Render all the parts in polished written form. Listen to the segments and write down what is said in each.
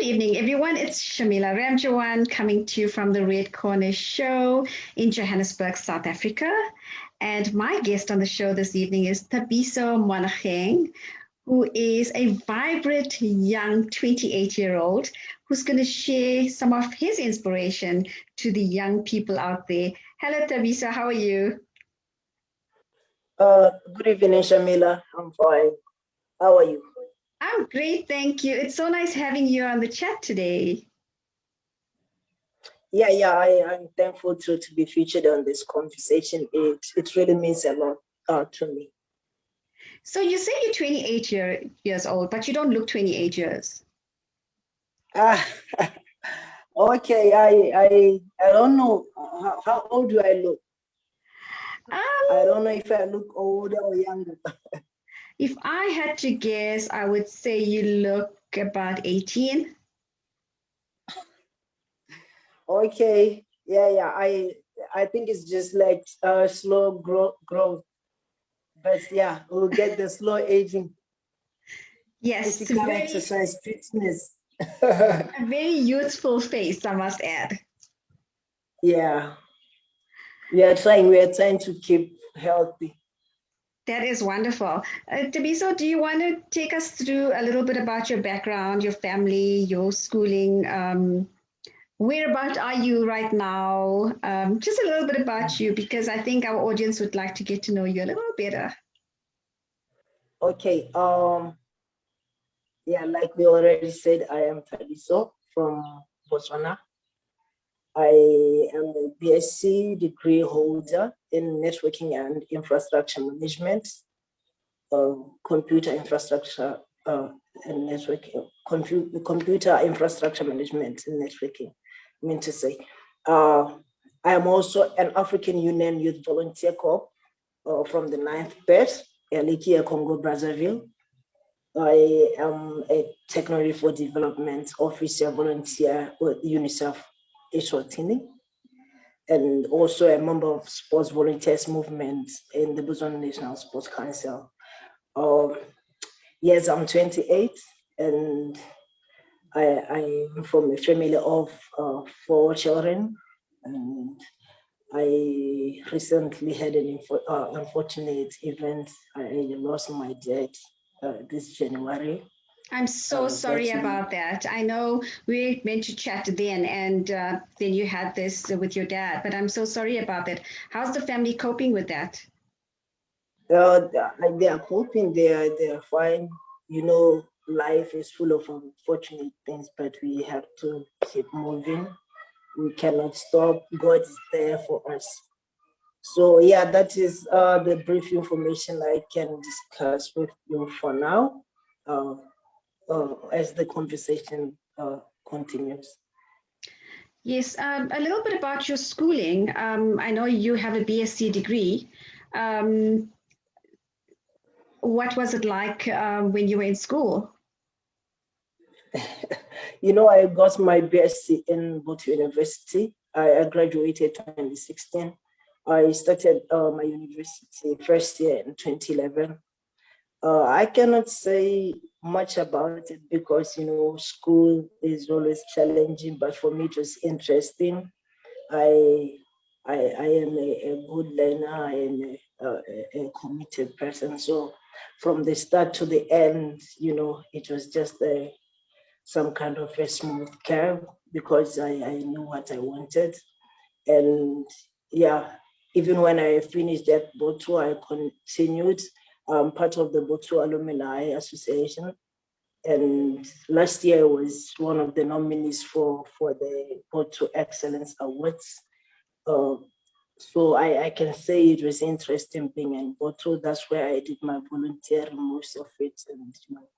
Good evening, everyone. It's Shamila Ramjawan coming to you from the Red Corner Show in Johannesburg, South Africa. And my guest on the show this evening is Thabiso Monageng, who is a vibrant young 28-year-old who's going to share some of his inspiration to the young people out there. Hello, Thabiso. How are you? Good evening, Shamila. I'm fine. How are you? I'm great, thank you. It's so nice having you on the chat today. Yeah, I'm thankful to be featured on this conversation. It really means a lot to me. So you say you're 28 years old, but you don't look 28 years. Okay, I don't know. How old do I look? I don't know if I look older or younger. If I had to guess, I would say you look about 18. Okay, yeah. I think it's just like slow growth. But yeah, we'll get the slow aging. Yes, Physical exercise, fitness. a very youthful face, I must add. Yeah. We are trying to keep healthy. That is wonderful. Thabiso, do you want to take us through a little bit about your background, your family, your schooling? Whereabout are you right now? Just a little bit about you, because I think our audience would like to get to know you a little better. Okay. Yeah, like we already said, I am Thabiso from Botswana. I am a BSc degree holder in networking and infrastructure management, computer infrastructure and networking, computer infrastructure management and networking. I mean to say, I am also an African Union Youth Volunteer Corps from the 9th Bed, Elikia, Congo, Brazzaville. I am a Technology for Development Officer Volunteer with UNICEF Eswatini, and also a member of Sports Volunteers Movement in the Botswana National Sports Council. Yes, I'm 28, and I'm from a family of 4 children, and I recently had an unfortunate event. I lost my dad this January. I'm so sorry about that. I know we meant to chat then, and then you had this with your dad, but I'm so sorry about that. How's the family coping with that? They are coping. They're fine. You know, life is full of unfortunate things, but we have to keep moving. We cannot stop. God is there for us. So yeah, that is the brief information I can discuss with you for now, as the conversation continues. Yes, a little bit about your schooling. I know you have a BSc degree. What was it like when you were in school? You know, I got my BSc in Botswana University. I graduated 2016. I started my university first year in 2011. I cannot say much about it because, you know, school is always challenging, but for me it was interesting. I am a good learner. I am a committed person. So from the start to the end, you know, it was just some kind of a smooth curve because I knew what I wanted. And yeah, even when I finished at Botu, I continued. Part of the Botu Alumni Association. And last year I was one of the nominees for the Botu Excellence Awards. So I can say it was interesting being in Botu. That's where I did my volunteering, most of it. And you know,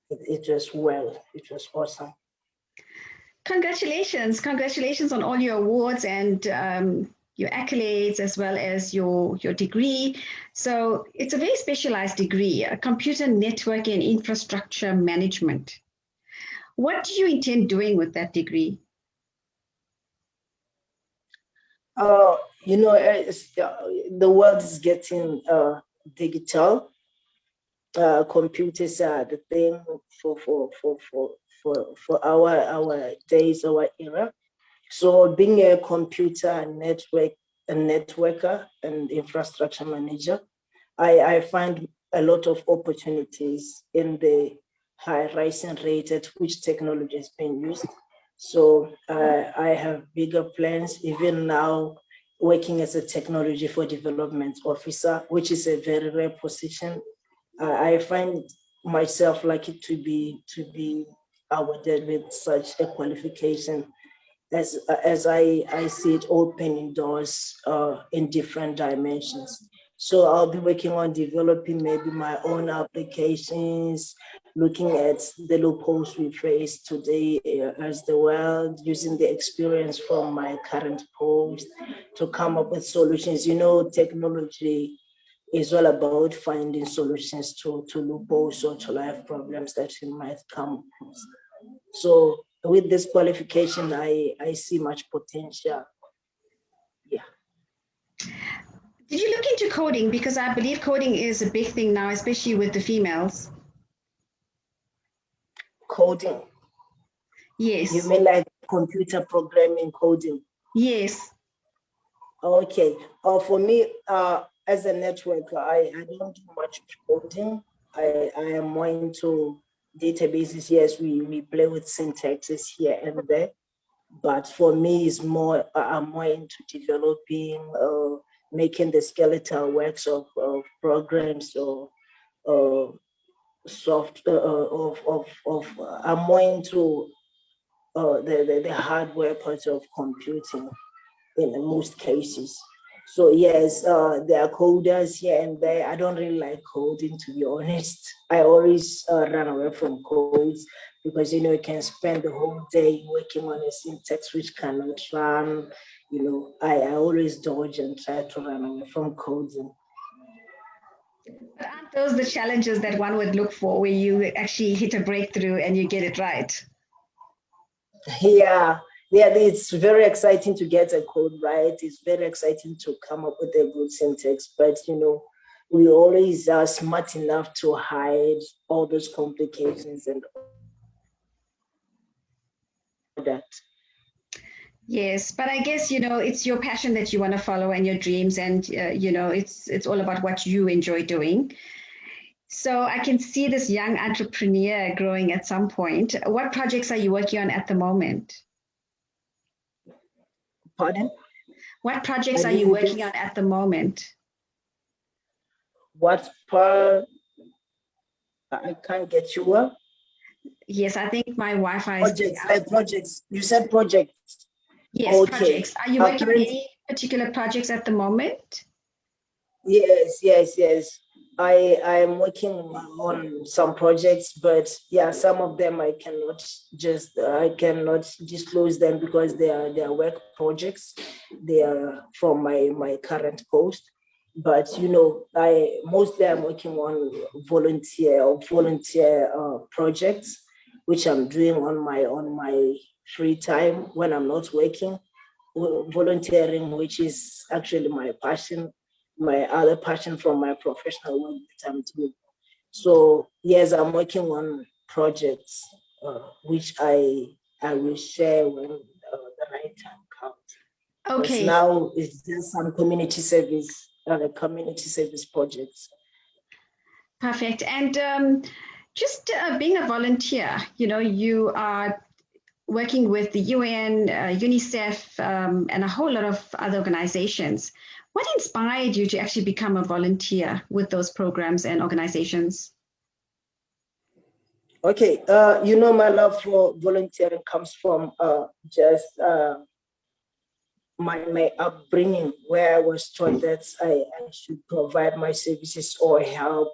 it was well, it was awesome. Congratulations on all your awards and your accolades, as well as your degree. So it's a very specialized degree, a computer network and infrastructure management. What do you intend doing with that degree? You know, the world is getting digital. computers are the thing for our days, our era. So being a computer networker and infrastructure manager, I find a lot of opportunities in the high rising rate at which technology is being used. So I have bigger plans, even now working as a technology for development officer, which is a very rare position. I find myself lucky to be awarded with such a qualification, as I see it opening doors in different dimensions. So I'll be working on developing maybe my own applications, looking at the loopholes we face today as the world, using the experience from my current post to come up with solutions. You know, technology is all about finding solutions to loopholes or to life problems that you might come across. So with this qualification, I see much potential. Yeah. Did you look into coding? Because I believe coding is a big thing now, especially with the females. Coding? Yes. You mean like computer programming coding? Yes. Okay. For me, as a networker, I don't do much coding. I am more into databases. Yes, we play with syntaxes here and there. But for me, it's more, I'm more into developing, making the skeletal works of programs or I'm more into the hardware part of computing in most cases. So yes, there are coders here and there. I don't really like coding, to be honest. I always run away from codes because, you know, you can spend the whole day working on a syntax which cannot run. You know, I always dodge and try to run away from coding. But aren't those the challenges that one would look for, where you actually hit a breakthrough and you get it right? Yeah, it's very exciting to get a code right. It's very exciting to come up with a good syntax, but you know, we always are smart enough to hide all those complications and that. Yes, but I guess, you know, it's your passion that you want to follow and your dreams, and you know, it's all about what you enjoy doing. So I can see this young entrepreneur growing at some point. What projects are you working on at the moment? Pardon? What projects I are you didn't working get on at the moment? what part. I can't get you well. Yes, I think my Wi-Fi is going Projects, out. projects. You said projects. Yes, Okay. projects. Are you working on Current, any particular projects at the moment? yes. I am working on some projects, but yeah, some of them I cannot disclose them because they are work projects. They are from my current post. But you know, I'm working on volunteer projects, which I'm doing on my free time when I'm not working. Volunteering, which is actually my passion, my other passion from my professional work that I'm doing. So yes, I'm working on projects which I will share when the right time comes. But Okay, now it's just some community service projects. perfect. And just being a volunteer, you know, you are working with the UN, UNICEF, and a whole lot of other organizations. What inspired you to actually become a volunteer with those programs and organizations? Okay, you know, my love for volunteering comes from just my upbringing, where I was taught that I should provide my services or help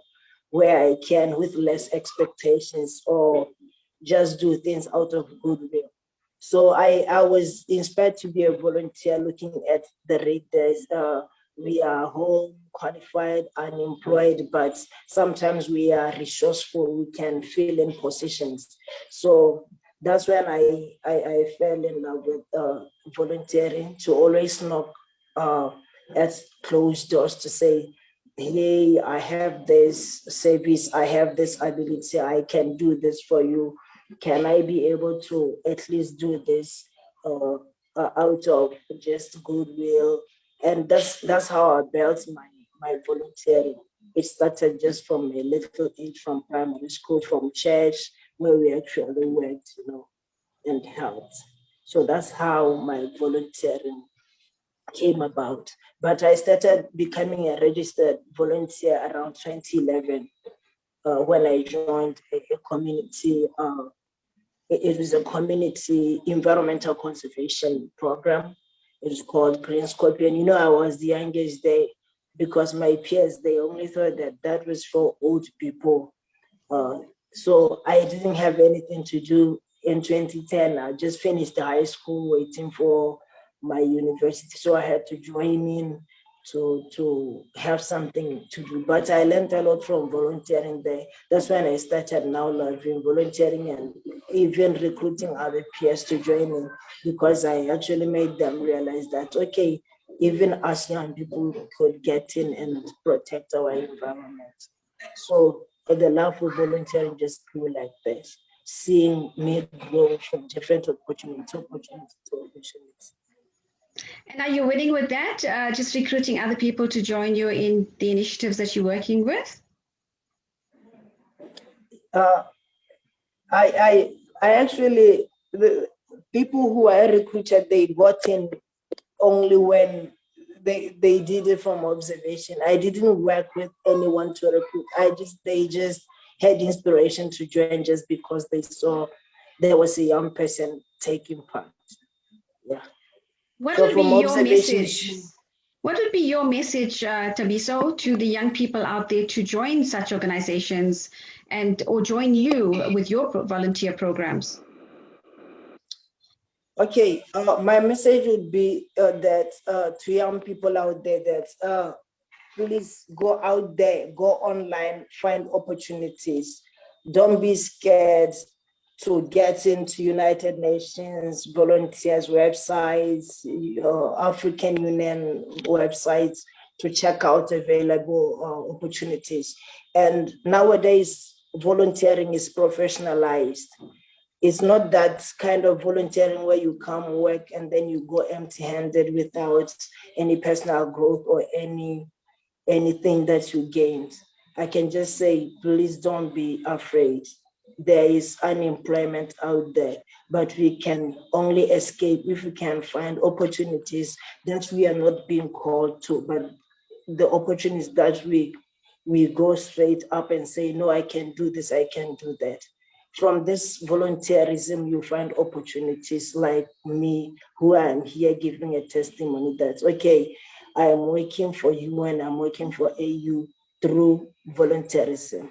where I can with less expectations or just do things out of goodwill. So I was inspired to be a volunteer looking at the readers. We are home, qualified, unemployed, but sometimes we are resourceful, we can fill in positions. So that's when I fell in love with volunteering, to always knock at closed doors to say, hey, I have this service, I have this ability, I can do this for you. Can I be able to at least do this out of just goodwill? And that's how I built my volunteering. It started just from a little age, from primary school, from church, where we actually worked, and helped. So that's how my volunteering came about. But I started becoming a registered volunteer around 2011 when I joined a community. It was a community environmental conservation program. It was called Green Scorpion. I was the youngest there because my peers, they only thought that was for old people. So I didn't have anything to do in 2010. I just finished high school, waiting for my university. So I had to join in to have something to do. But I learned a lot from volunteering there. That's when I started now loving volunteering and even recruiting other peers to join in, because I actually made them realize that, okay, even us young people could get in and protect our environment. So the love for volunteering just grew like this, seeing me grow from different opportunity to opportunity. And are you winning with that? Just recruiting other people to join you in the initiatives that you're working with? I actually, the people who I recruited, they got in only when they did it from observation. I didn't work with anyone to recruit. They just had inspiration to join just because they saw there was a young person taking part. Yeah. What So would be from your observation, message? What would be your message, Thabiso, to the young people out there to join such organizations or join you with your volunteer programs? Okay, my message would be that to young people out there that please go out there, go online, find opportunities. Don't be scared to get into United Nations volunteers websites, African Union websites to check out available opportunities. And nowadays, volunteering is professionalized. It's not that kind of volunteering where you come work and then you go empty-handed without any personal growth or anything that you gained. I can just say, please don't be afraid. There is unemployment out there, but we can only escape if we can find opportunities that we are not being called to, but the opportunities that we go straight up and say, no, I can do this, I can do that. From this volunteerism, you find opportunities like me, who am here giving a testimony that, okay, I am working for you and I'm working for AU through volunteerism,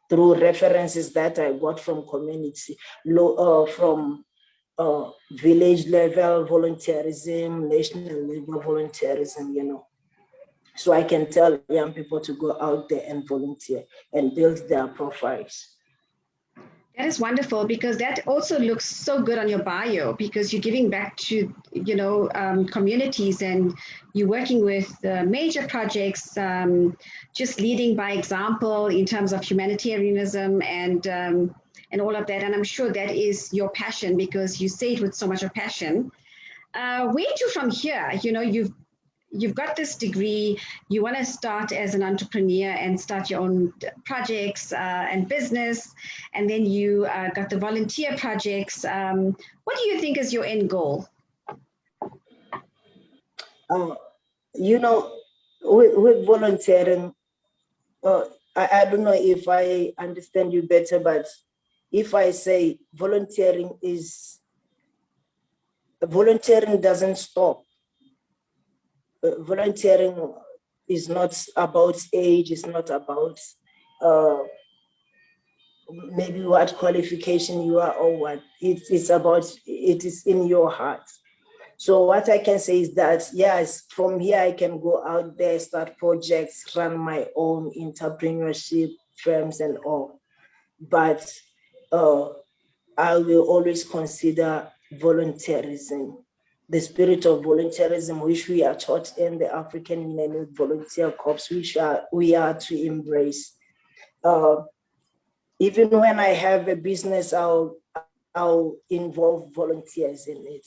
through references that I got from community, from village level volunteerism, national level volunteerism, So I can tell young people to go out there and volunteer and build their profiles. That is wonderful, because that also looks so good on your bio, because you're giving back to communities, and you're working with major projects, just leading by example in terms of humanitarianism and all of that. And I'm sure that is your passion, because you say it with so much of passion. Where to from here? You've got this degree, you want to start as an entrepreneur and start your own projects and business, and then you got the volunteer projects. What do you think is your end goal? With volunteering, I don't know if I understand you better, but if I say volunteering doesn't stop. Volunteering is not about age, it's not about maybe what qualification you are or what. It is in your heart. So what I can say is that, yes, from here I can go out there, start projects, run my own entrepreneurship firms and all. But I will always consider volunteerism the spirit of volunteerism, which we are taught in the African Union Volunteer Corps, which we are to embrace. Even when I have a business, I'll involve volunteers in it.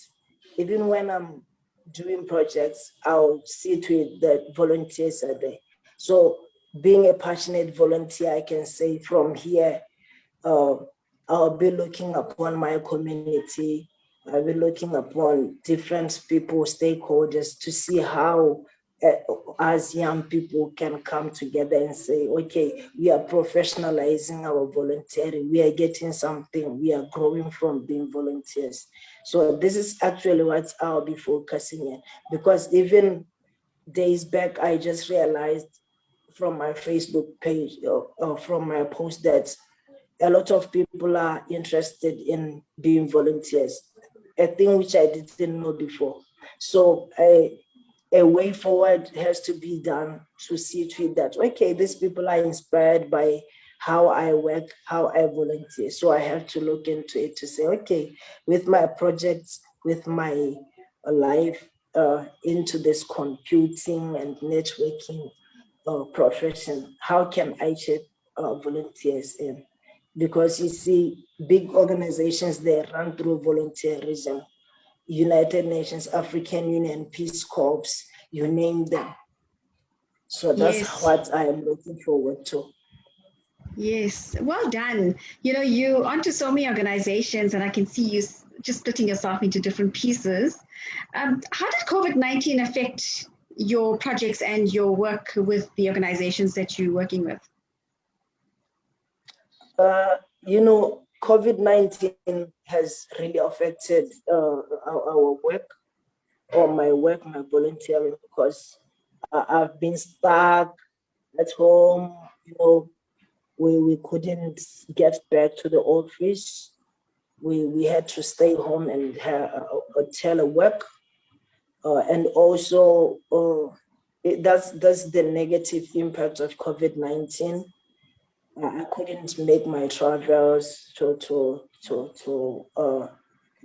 Even when I'm doing projects, I'll see to it that volunteers are there. So being a passionate volunteer, I can say from here, I'll be looking upon my community. I'll be looking upon different people, stakeholders, to see how as young people can come together and say, okay, we are professionalizing our volunteering. We are getting something. We are growing from being volunteers. So this is actually what I'll be focusing on, because even days back, I just realized from my Facebook page or from my post that a lot of people are interested in being volunteers, a thing which I didn't know before. So a way forward has to be done to see to it that, okay, these people are inspired by how I work, how I volunteer. So I have to look into it to say, okay, with my projects, with my life into this computing and networking profession, how can I check volunteers in? Because you see, big organizations, they run through volunteerism. United Nations, African Union, Peace Corps, you name them. So that's Yes. what I am looking forward to. Yes, well done. You know, you're onto so many organizations, and I can see you just splitting yourself into different pieces. How did COVID-19 affect your projects and your work with the organizations that you're working with? You know, COVID-19 has really affected our work, or my work, my volunteering, because I've been stuck at home. You know, we couldn't get back to the office. We had to stay home and have a telework. And also, that's the negative impact of COVID-19. I couldn't make my travels to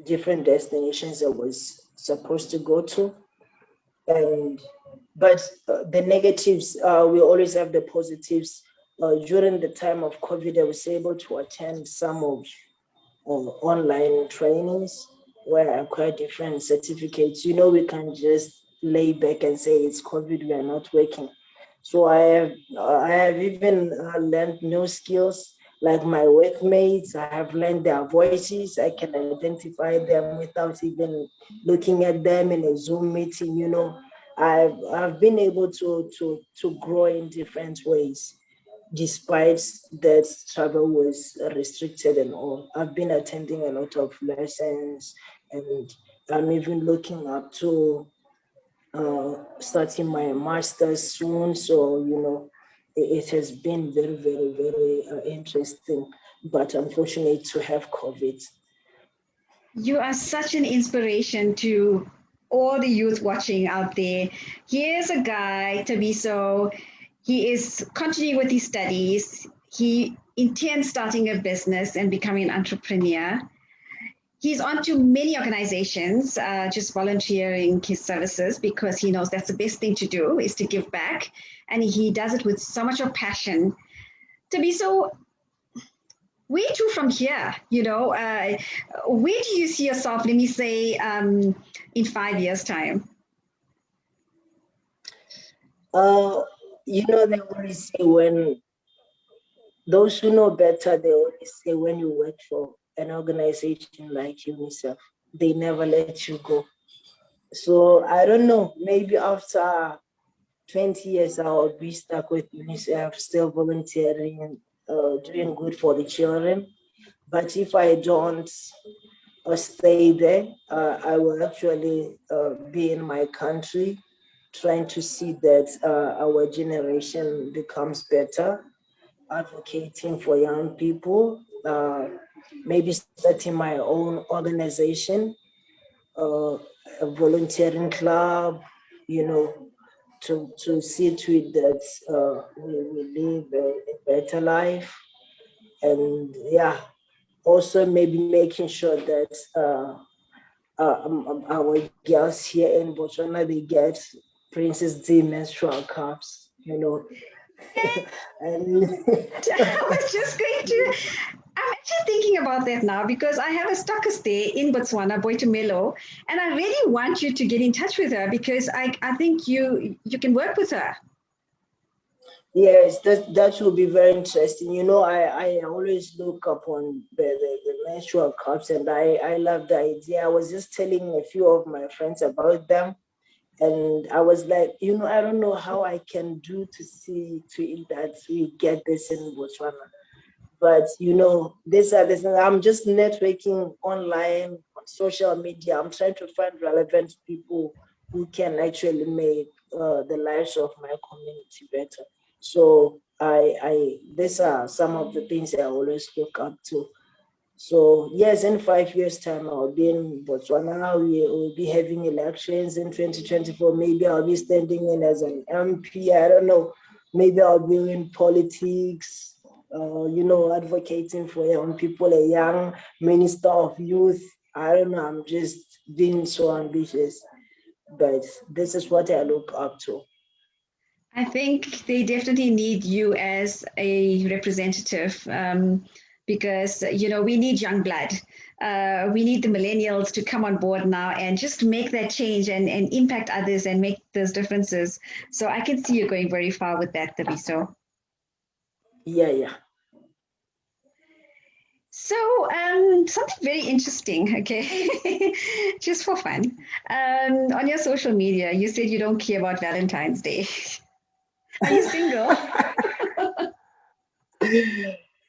different destinations I was supposed to go to. But the negatives, we always have the positives. During the time of COVID, I was able to attend some of online trainings where I acquired different certificates. You know, we can just lay back and say it's COVID, we are not working. So I have even learned new skills, like my workmates. I have learned their voices. I can identify them without even looking at them in a Zoom meeting. You know, I've been able to grow in different ways, despite that travel was restricted and all. I've been attending a lot of lessons, and I'm even looking up to starting my master's soon. So, you know, it has been very, very, very interesting, but unfortunate to have COVID. You are such an inspiration to all the youth watching out there. Here's a guy, Thabiso. He is continuing with his studies. He intends starting a business and becoming an entrepreneur. He's on to many organizations, just volunteering his services because he knows that's the best thing to do is to give back. And he does it with so much of passion. Thabiso, where to from here? You know, where do you see yourself, let me say, in 5 years' time? You know, they always say when those who know better, they always say when you work for an organization like UNICEF, they never let you go. So I don't know, maybe after 20 years, I'll be stuck with UNICEF, still volunteering, doing good for the children. But if I don't stay there, I will actually be in my country, trying to see that our generation becomes better, advocating for young people, maybe starting my own organization, a volunteering club, you know, to see to it that we live a better life. And yeah, also maybe making sure that our girls here in Botswana, they get Princess D menstrual cups, you know. And I was just going to, I'm actually thinking about that now because I have a stockist there in Botswana, Boitumelo, and I really want you to get in touch with her because I think you can work with her. yes, that will be very interesting. You know, I always look upon the menstrual cups, and I love the idea. I was just telling a few of my friends about them, and I was like, you know, I don't know how I can do to see to it that we get this in Botswana. But you know, this I'm just networking online on social media. I'm trying to find relevant people who can actually make the lives of my community better. So these are some of the things I always look up to. So yes, in 5 years' time, I'll be in Botswana. We will be having elections in 2024. Maybe I'll be standing in as an MP. I don't know. Maybe I'll be in politics. You know, advocating for young people, a young minister of youth. I don't know. I'm just being so ambitious, but this is what I look up to. I think they definitely need you as a representative because we need young blood. We need the millennials to come on board now and just make that change and impact others and make those differences. So I can see you going very far with that, Thabiso. Yeah. So something very interesting, okay, just for fun. On your social media, you said you don't care about Valentine's Day. Are you single?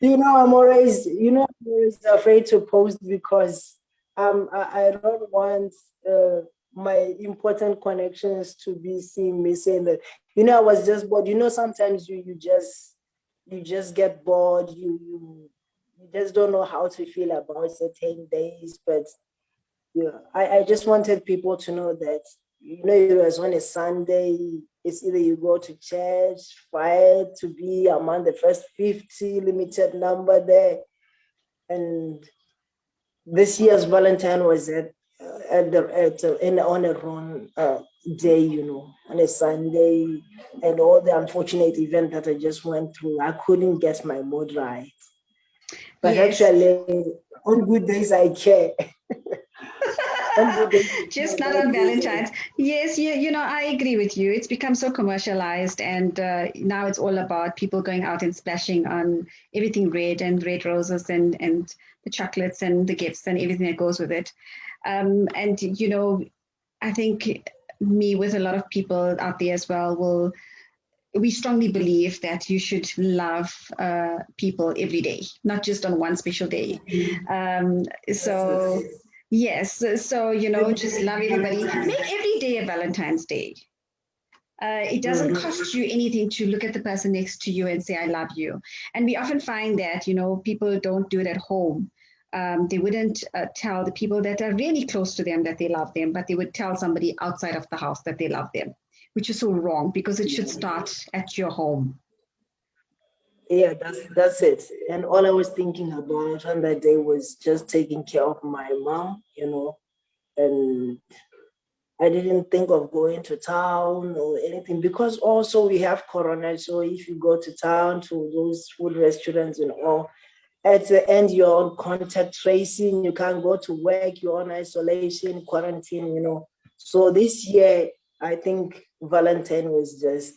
I'm always afraid to post because I don't want my important connections to be seeing me saying that, I was just bored. Sometimes you just get bored. You just don't know how to feel about certain days. But I just wanted people to know that, it was on a Sunday. It's either you go to church, fight to be among the first 50, limited number there. And this year's Valentine was on a wrong day, on a Sunday, and all the unfortunate event that I just went through. I couldn't get my mood right. But Yes. actually, on good days I care. Just not on Valentine's. Yes, I agree with you. It's become so commercialized, and now it's all about people going out and splashing on everything red and red roses and the chocolates and the gifts and everything that goes with it. And I think me with a lot of people out there as well we strongly believe that you should love people every day, not just on one special day. So yes, so just love everybody. Make every day a Valentine's Day. It doesn't cost you anything to look at the person next to you and say, I love you. And we often find that, people don't do it at home. They wouldn't tell the people that are really close to them that they love them, but they would tell somebody outside of the house that they love them, which is so wrong because it should start at your home. Yeah, that's it. And all I was thinking about on that day was just taking care of my mom, and I didn't think of going to town or anything because also we have Corona. So if you go to town to those food restaurants and all, at the end you're on contact tracing, you can't go to work, you're on isolation, quarantine. So this year, I think Valentine was just,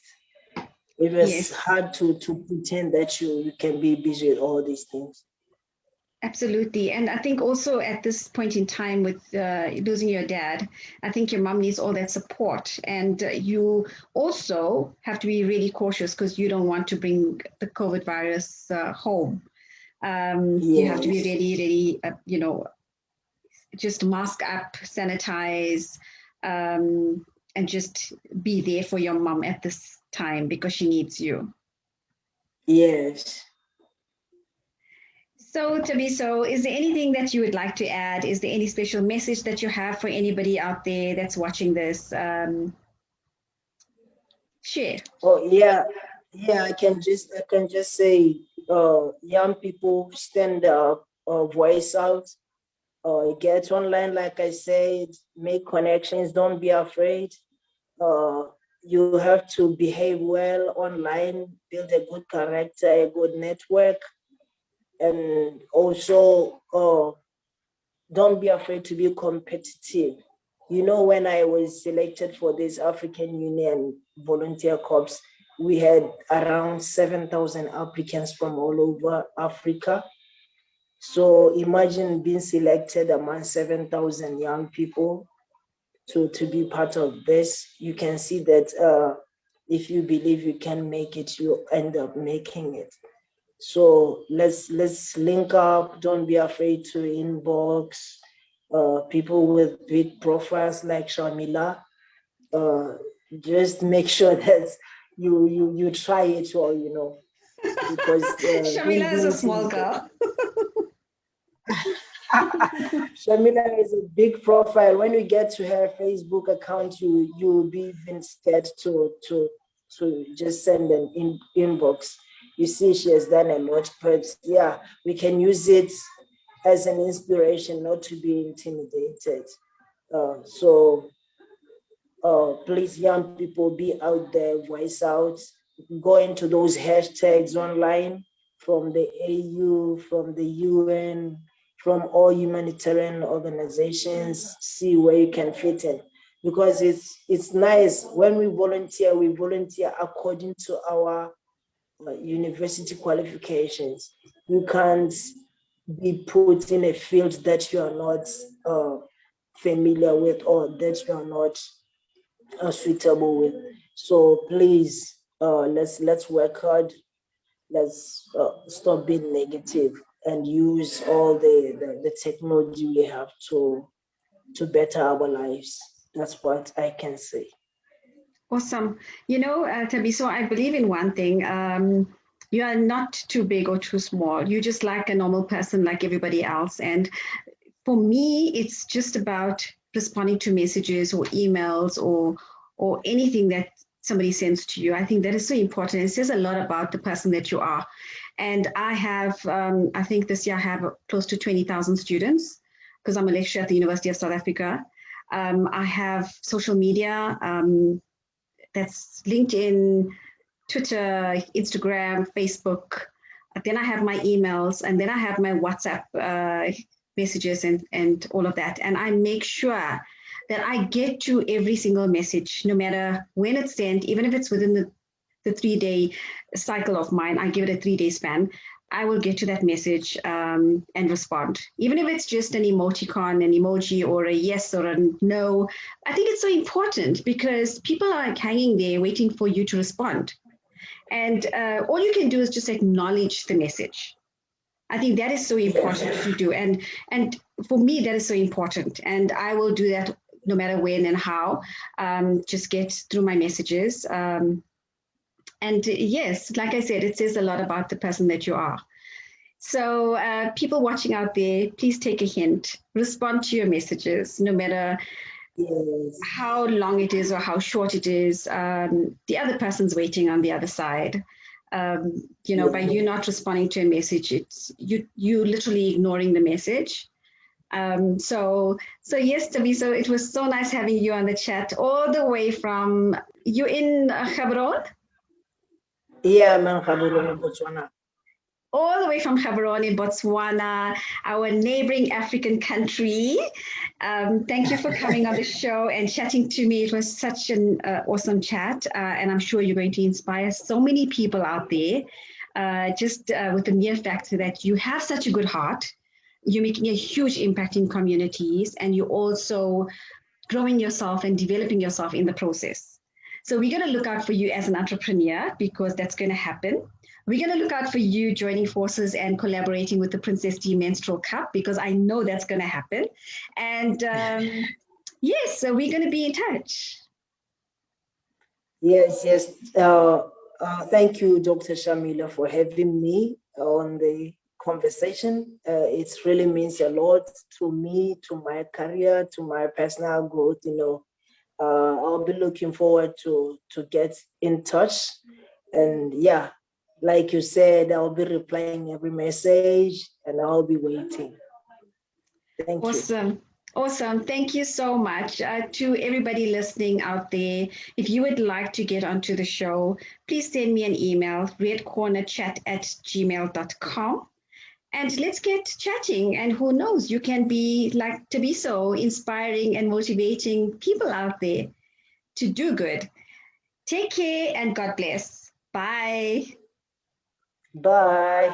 it was hard to pretend that you can be busy with all these things. Absolutely. And I think also at this point in time with losing your dad, I think your mom needs all that support. And you also have to be really cautious because you don't want to bring the COVID virus home. You have to be really, really, just mask up, sanitize, and just be there for your mom at this time because she needs you. Yes. So, Thabiso, is there anything that you would like to add? Is there any special message that you have for anybody out there that's watching this? Share. Oh yeah. I can just say, young people, stand up, voice out. Get online, like I said, make connections, don't be afraid. You have to behave well online, build a good character, a good network, and also don't be afraid to be competitive. You know, when I was selected for this African Union Volunteer Corps, we had around 7,000 applicants from all over Africa. So imagine being selected among 7,000 young people to be part of this. You can see that if you believe you can make it, you end up making it. So let's link up. Don't be afraid to inbox people with big profiles like Shamila. Just make sure that you try it all, you know, because Shamila is a small girl. Shamila is a big profile. When you get to her Facebook account, you'll be even scared to just send an inbox. You see, she has done a lot, but yeah, we can use it as an inspiration, not to be intimidated. So please, young people, be out there, voice out, go into those hashtags online from the AU, from the UN, from all humanitarian organizations, see where you can fit in. Because it's nice when we volunteer according to our university qualifications. You can't be put in a field that you are not familiar with or that you are not suitable with. So please, let's work hard. Let's stop being negative and use all the technology we have to better our lives. That's what I can say. Awesome. You know, Thabiso, I believe in one thing. You are not too big or too small. You're just like a normal person, like everybody else. And for me, it's just about responding to messages or emails or anything that somebody sends to you. I think that is so important. It says a lot about the person that you are. And I have, I think this year I have close to 20,000 students because I'm a lecturer at the University of South Africa. I have social media. That's LinkedIn, Twitter, Instagram, Facebook. Then I have my emails, and then I have my WhatsApp messages and all of that. And I make sure that I get to every single message, no matter when it's sent, even if it's within the 3-day cycle of mine. I give it a 3-day span. I will get to that message and respond. Even if it's just an emoticon, an emoji, or a yes or a no, I think it's so important because people are like hanging there waiting for you to respond. And all you can do is just acknowledge the message. I think that is so important to do. And for me, that is so important. And I will do that no matter when and how, just get through my messages. And yes, like I said, it says a lot about the person that you are. So people watching out there, please take a hint. Respond to your messages, no matter how long it is or how short it is. The other person's waiting on the other side. You know, by you not responding to a message, it's you literally ignoring the message. So yes, Thabiso, it was so nice having you on the chat all the way from, you in Gaborone? Yeah, man, Gaborone Botswana. All the way from Gaborone, Botswana, our neighboring African country. Thank you for coming on the show and chatting to me. It was such an awesome chat, and I'm sure you're going to inspire so many people out there just with the mere fact that you have such a good heart. You're making a huge impact in communities, and you're also growing yourself and developing yourself in the process. So we're going to look out for you as an entrepreneur because that's going to happen. We're going to look out for you joining forces and collaborating with the Princess D Menstrual Cup because I know that's going to happen. And yes, so we're going to be in touch. Yes. Thank you, Dr. Shamila, for having me on the conversation. It really means a lot to me, to my career, to my personal growth. You know, I'll be looking forward to get in touch. And yeah, like you said, I'll be replying every message and I'll be waiting. Thank you. Awesome. Awesome. Thank you so much. To everybody listening out there, if you would like to get onto the show, please send me an email, redcornerchat@gmail.com. And let's get chatting. And who knows, you can be like Thabiso, inspiring and motivating people out there to do good. Take care and God bless. Bye. Bye.